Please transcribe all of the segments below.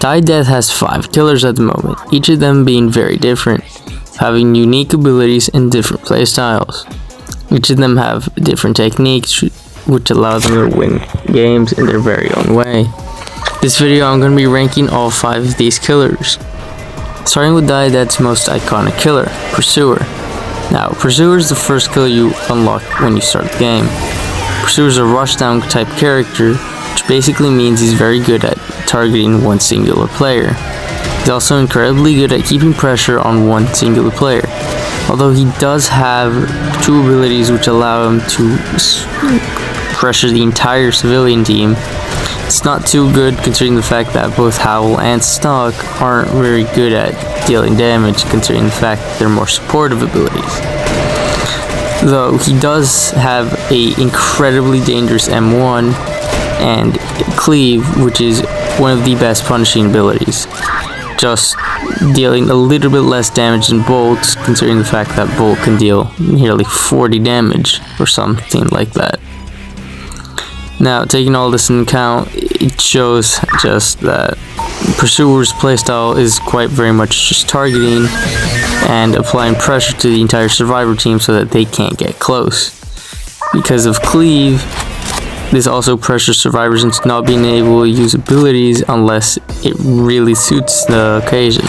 Die Death has 5 killers at the moment, each of them being very different, having unique abilities and different playstyles. Each of them have different techniques which allow them to win games in their very own way. This video I'm going to be ranking all 5 of these killers. Starting with Die Death's most iconic killer, Pursuer. Now, Pursuer is the first killer you unlock when you start the game. Pursuer is a rushdown type character, which basically means he's very good at targeting one singular player. He's also incredibly good at keeping pressure on one singular player, although he does have 2 abilities which allow him to pressure the entire civilian team. It's not too good considering the fact that both Howl and Stock aren't very good at dealing damage, considering the fact that they're more supportive abilities. Though he does have a incredibly dangerous M1 and Cleave, which is one of the best punishing abilities, just dealing a little bit less damage than Bolt's, considering the fact that Bolt can deal nearly 40 damage or something like that. Now, taking all this into account, it shows just that Pursuer's playstyle is quite very much just targeting and applying pressure to the entire survivor team so that they can't get close. Because of Cleave, this also pressures survivors into not being able to use abilities unless it really suits the occasion.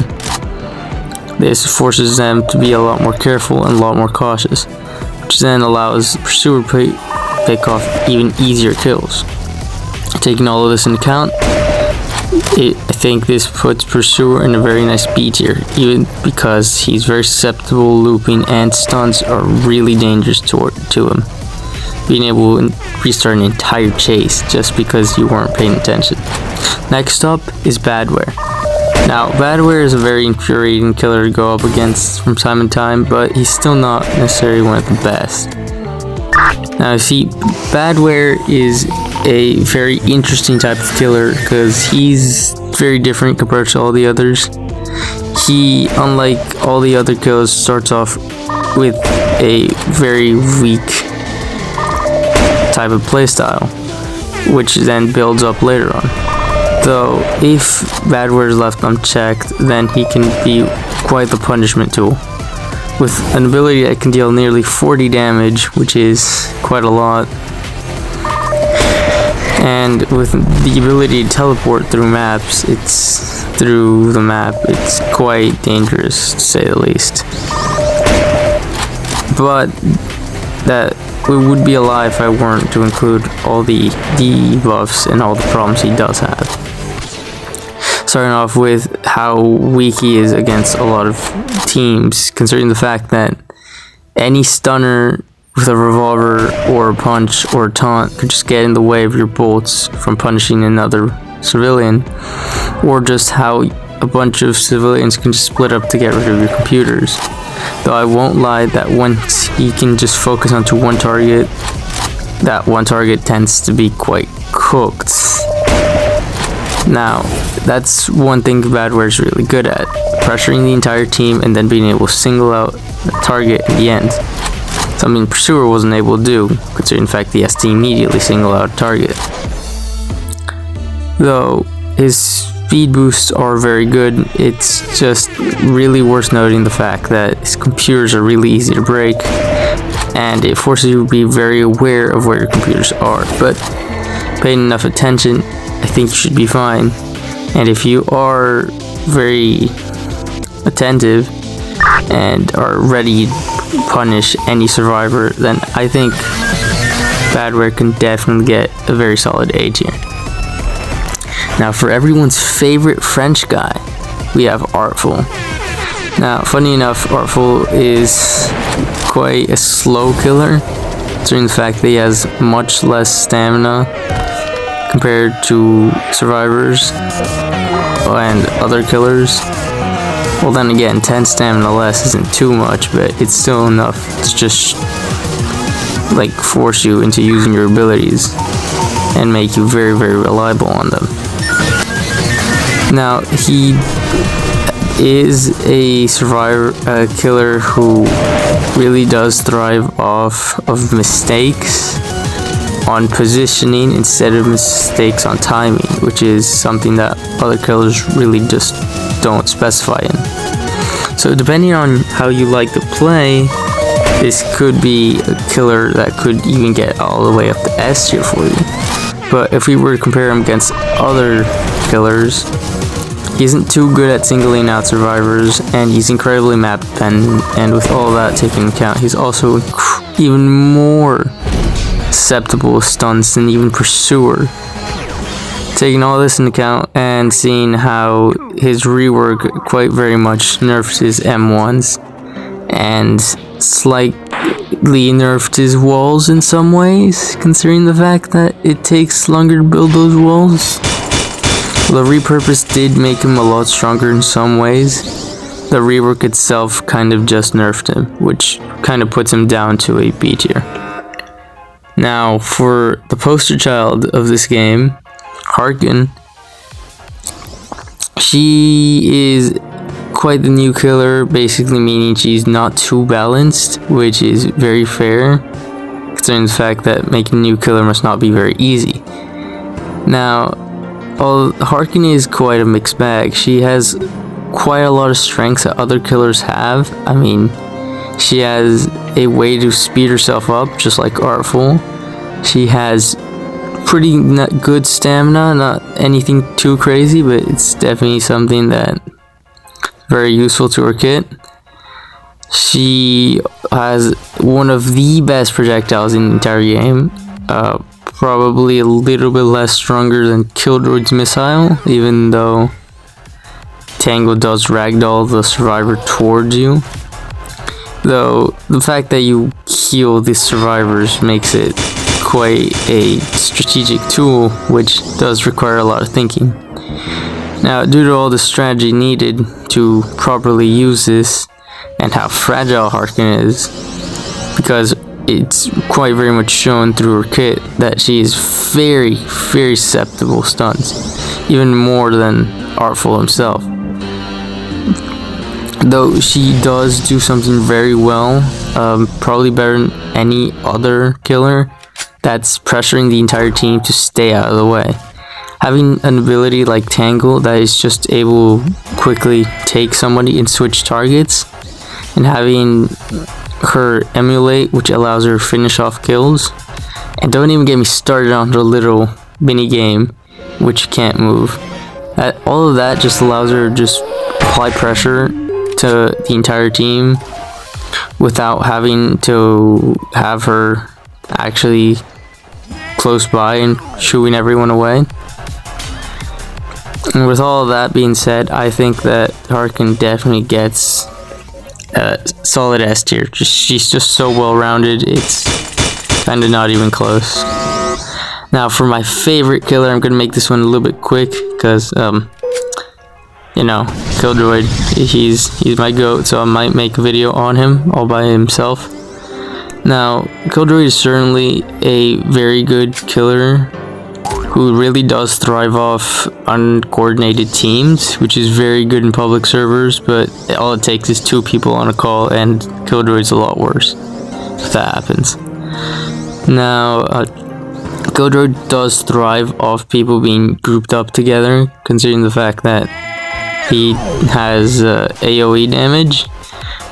This forces them to be a lot more careful and a lot more cautious, which then allows Pursuer to pick off even easier kills. Taking all of this into account, I think this puts Pursuer in a very nice B tier, even because he's very susceptible, looping, and stunts are really dangerous to him. Being able to restart an entire chase just because you weren't paying attention. Next up is Badware. Now, Badware is a very infuriating killer to go up against from time to time, but he's still not necessarily one of the best. Now, see, Badware is a very interesting type of killer because he's very different compared to all the others. He, unlike all the other killers, starts off with a very weak type of playstyle, which then builds up later on. Though, if Badware is left unchecked, then he can be quite the punishment tool. With an ability that can deal nearly 40 damage, which is quite a lot, and with the ability to teleport through the map, it's quite dangerous to say the least. But that it would be a lie if I weren't to include all the debuffs and all the problems he does have. Starting off with how weak he is against a lot of teams, considering the fact that any stunner with a revolver or a punch or a taunt could just get in the way of your bolts from punishing another civilian, or just how a bunch of civilians can just split up to get rid of your computers. Though I won't lie that once he can just focus onto one target, that one target tends to be quite cooked. Now, that's one thing Badware is really good at, pressuring the entire team and then being able to single out the target in the end. Something Pursuer wasn't able to do, considering the fact he has to immediately single out a target. Though his speed boosts are very good, it's just really worth noting the fact that his computers are really easy to break, and it forces you to be very aware of where your computers are. But paying enough attention, I think you should be fine. And if you are very attentive and are ready to punish any survivor, then I think Badware can definitely get a very solid A tier. Now, for everyone's favorite French guy, we have Artful. Now, funny enough, Artful is quite a slow killer, considering the fact that he has much less stamina compared to survivors and other killers. Well, then again, 10 stamina less isn't too much, but it's still enough to just like force you into using your abilities and make you very, very reliable on them. Now, he is a killer who really does thrive off of mistakes, on positioning instead of mistakes on timing, which is something that other killers really just don't specify in. So depending on how you like to play, this could be a killer that could even get all the way up to S tier for you. But if we were to compare him against other killers, he isn't too good at singling out survivors, and he's incredibly map dependent, and with all that taken into account, he's also even more susceptible to stunts than even Pursuer. Taking all this into account and seeing how his rework quite very much nerfed his M1s and slightly nerfed his walls in some ways, considering the fact that it takes longer to build those walls. The repurpose did make him a lot stronger in some ways. The rework itself kind of just nerfed him, which kind of puts him down to a B tier. Now, for the poster child of this game, Harkin, she is quite the new killer, basically meaning she's not too balanced, which is very fair, considering the fact that making a new killer must not be very easy. Now, Harkin is quite a mixed bag. She has quite a lot of strengths that other killers have. I mean, she has a way to speed herself up, just like Artful. She has pretty good stamina, not anything too crazy, but it's definitely something that very useful to her kit. She has one of the best projectiles in the entire game. Probably a little bit less stronger than Killjoy's missile, even though Tango does ragdoll the survivor towards you. Though the fact that you heal the survivors makes it quite a strategic tool, which does require a lot of thinking. Now, due to all the strategy needed to properly use this, and how fragile Harkin is, because it's quite very much shown through her kit that she is very, very susceptible to stunts, even more than Artful himself. Though she does do something very well, probably better than any other killer, that's pressuring the entire team to stay out of the way. Having an ability like Tangle that is just able to quickly take somebody and switch targets, and having her emulate, which allows her to finish off kills, and don't even get me started on her little mini game, which can't move. All of that just allows her to just apply pressure to the entire team without having to have her actually close by and shooing everyone away. And with all of that being said, I think that Harkin definitely gets solid S tier. She's just so well rounded, it's kind of not even close. Now, for my favorite killer, I'm gonna make this one a little bit quick because you know, Killjoy, he's my goat, so I might make a video on him all by himself. Now, Killjoy is certainly a very good killer who really does thrive off uncoordinated teams, which is very good in public servers, but all it takes is 2 people on a call, and Killjoy's a lot worse if that happens. Now, Killjoy does thrive off people being grouped up together, considering the fact that he has AoE damage,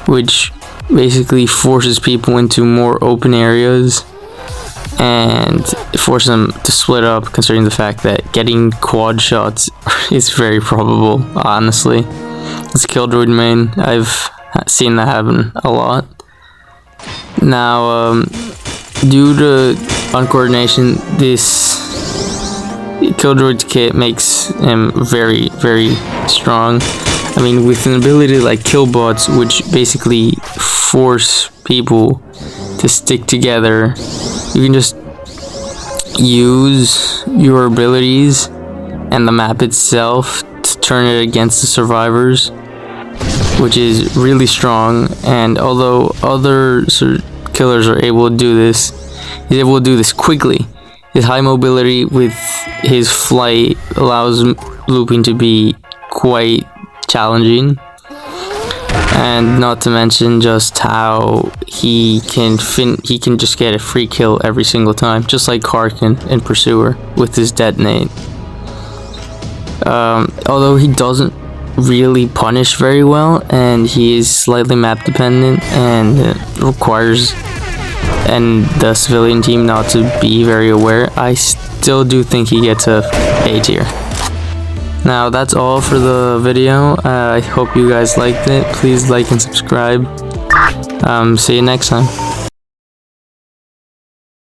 which basically forces people into more open areas and forces them to split up, considering the fact that getting quad shots is very probable, honestly. As a Killjoy main, I've seen that happen a lot. Now, due to uncoordination, this Killjoy's kit makes him very, very strong. I mean, with an ability like Killbots, which basically force people to stick together, you can just use your abilities and the map itself to turn it against the survivors, which is really strong. And although other killers are able to do this, he's able to do this quickly. His high mobility with his flight allows looping to be quite challenging. and not to mention just how he can just get a free kill every single time, just like Karkin in Pursuer with his detonate. Although he doesn't really punish very well, and he is slightly map dependent, and requires the civilian team not to be very aware, I still do think he gets a A tier. Now that's all for the video. I hope you guys liked it. Please like and subscribe. See you next time.